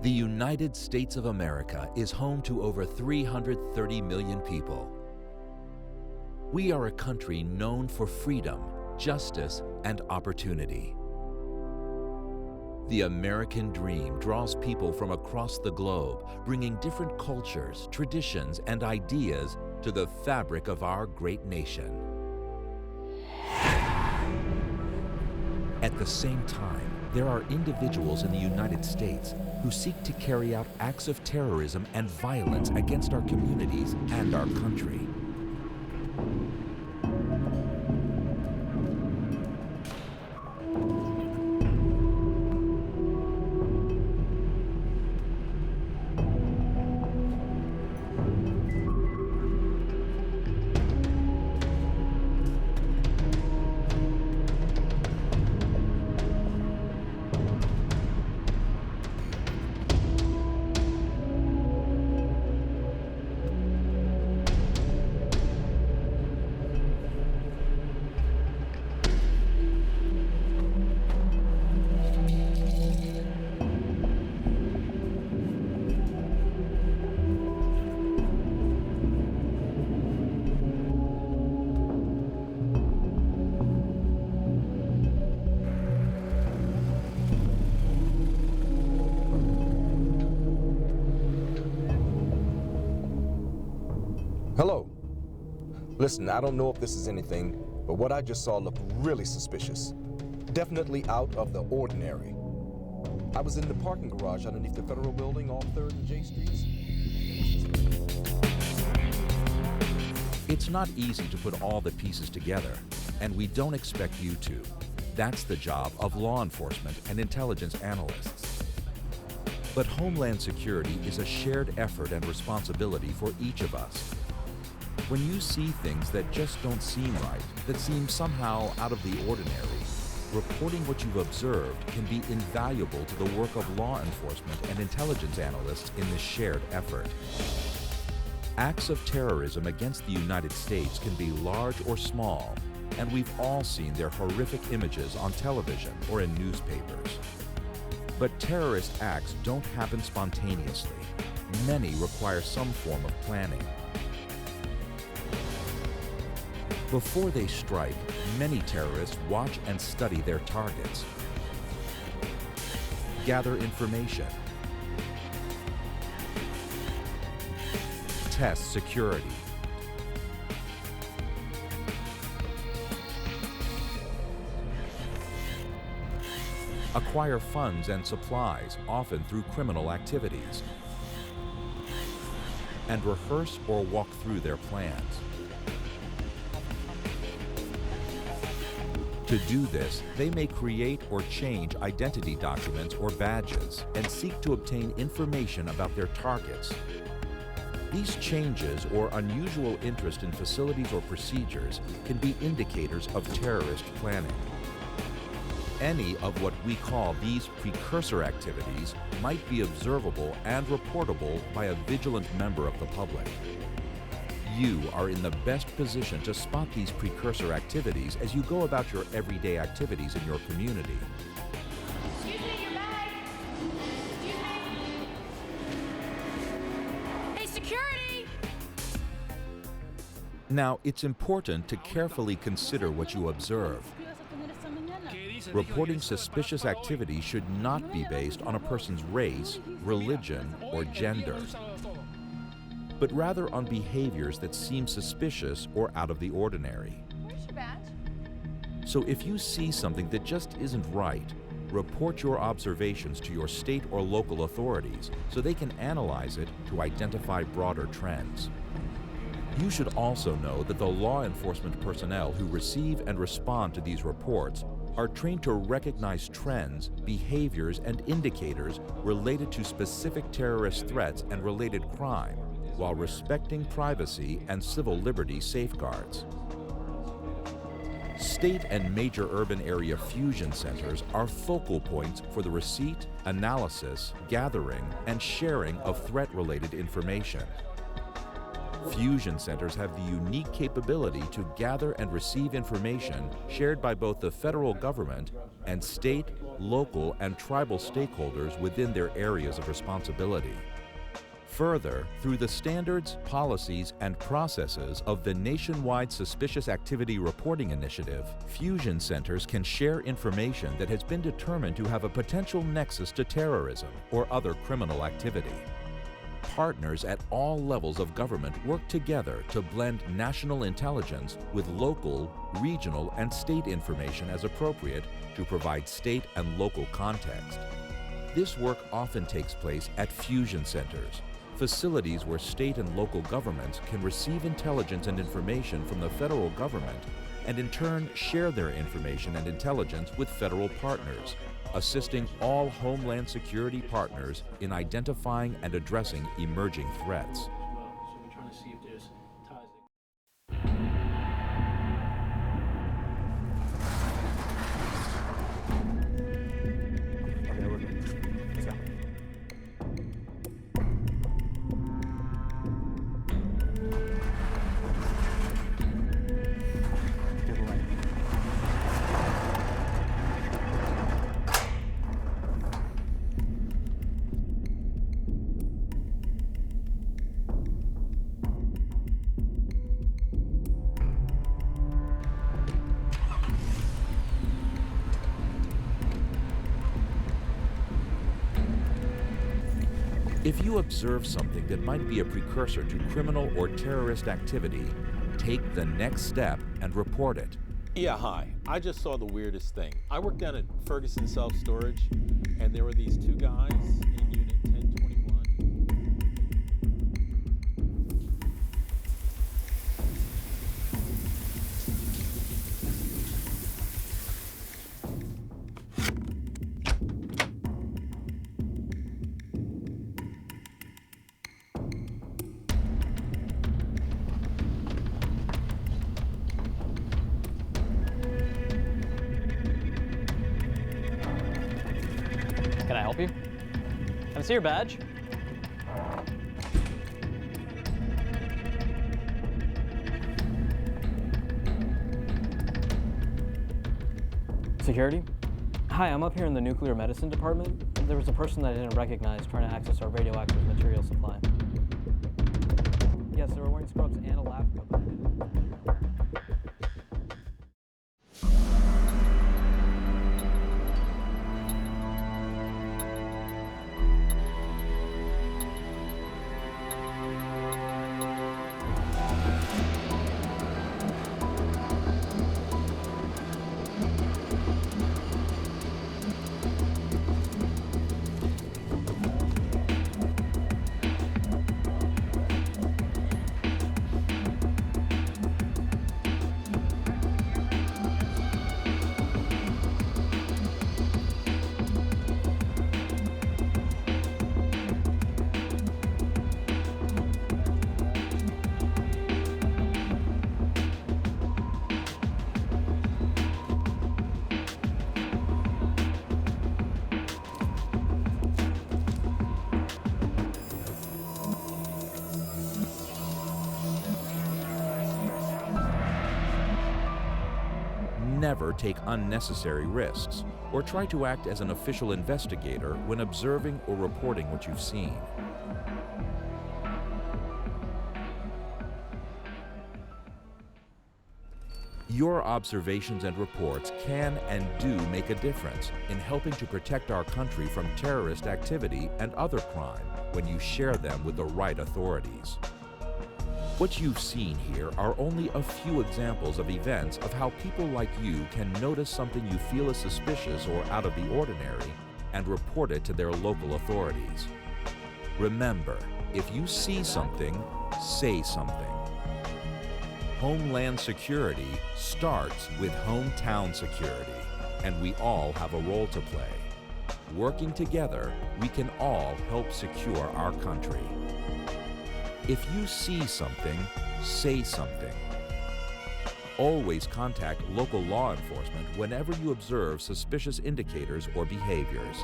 The United States of America is home to over 330 million people. We are a country known for freedom, justice, and opportunity. The American dream draws people from across the globe, bringing different cultures, traditions, and ideas to the fabric of our great nation. At the same time, there are individuals in the United States who seek to carry out acts of terrorism and violence against our communities and our country. Hello. Listen, I don't know if this is anything, but what I just saw looked really suspicious. Definitely out of the ordinary. I was in the parking garage underneath the Federal Building off 3rd and J Streets. It's not easy to put all the pieces together, and we don't expect you to. That's the job of law enforcement and intelligence analysts. But Homeland Security is a shared effort and responsibility for each of us. When you see things that just don't seem right, that seem somehow out of the ordinary, reporting what you've observed can be invaluable to the work of law enforcement and intelligence analysts in this shared effort. Acts of terrorism against the United States can be large or small, and we've all seen their horrific images on television or in newspapers. But terrorist acts don't happen spontaneously. Many require some form of planning. Before they strike, many terrorists watch and study their targets, gather information, test security, acquire funds and supplies, often through criminal activities, and rehearse or walk through their plans. To do this, they may create or change identity documents or badges and seek to obtain information about their targets. These changes or unusual interest in facilities or procedures can be indicators of terrorist planning. Any of what we call these precursor activities might be observable and reportable by a vigilant member of the public. You are in the best position to spot these precursor activities as you go about your everyday activities in your community. Excuse me, your bag! Excuse me! Hey, security! Now, it's important to carefully consider what you observe. Reporting suspicious activity should not be based on a person's race, religion, or gender, but rather on behaviors that seem suspicious or out of the ordinary. Where's your badge? So if you see something that just isn't right, report your observations to your state or local authorities so they can analyze it to identify broader trends. You should also know that the law enforcement personnel who receive and respond to these reports are trained to recognize trends, behaviors, and indicators related to specific terrorist threats and related crime, while respecting privacy and civil liberty safeguards. State and major urban area fusion centers are focal points for the receipt, analysis, gathering, and sharing of threat-related information. Fusion centers have the unique capability to gather and receive information shared by both the federal government and state, local, and tribal stakeholders within their areas of responsibility. Further, through the standards, policies, and processes of the Nationwide Suspicious Activity Reporting Initiative, fusion centers can share information that has been determined to have a potential nexus to terrorism or other criminal activity. Partners at all levels of government work together to blend national intelligence with local, regional, and state information as appropriate to provide state and local context. This work often takes place at fusion centers, facilities where state and local governments can receive intelligence and information from the federal government and in turn share their information and intelligence with federal partners, assisting all Homeland Security partners in identifying and addressing emerging threats. So we're trying to see if there's ties. Okay, we're good. Let's go. To the right. If you observe something that might be a precursor to criminal or terrorist activity, take the next step and report it. Yeah, hi. I just saw the weirdest thing. I worked down at Ferguson Self Storage, and there were these two guys in Unit 1021. Can I help you? Can I see your badge? Security? Hi, I'm up here in the nuclear medicine department. There was a person that I didn't recognize trying to access our radioactive material supply. Yes, they were wearing scrubs and a lab coat. But I didn't- Never take unnecessary risks or try to act as an official investigator when observing or reporting what you've seen. Your observations and reports can and do make a difference in helping to protect our country from terrorist activity and other crime when you share them with the right authorities. What you've seen here are only a few examples of events of how people like you can notice something you feel is suspicious or out of the ordinary and report it to their local authorities. Remember, if you see something, say something. Homeland Security starts with hometown security, and we all have a role to play. Working together, we can all help secure our country. If you see something, say something. Always contact local law enforcement whenever you observe suspicious indicators or behaviors.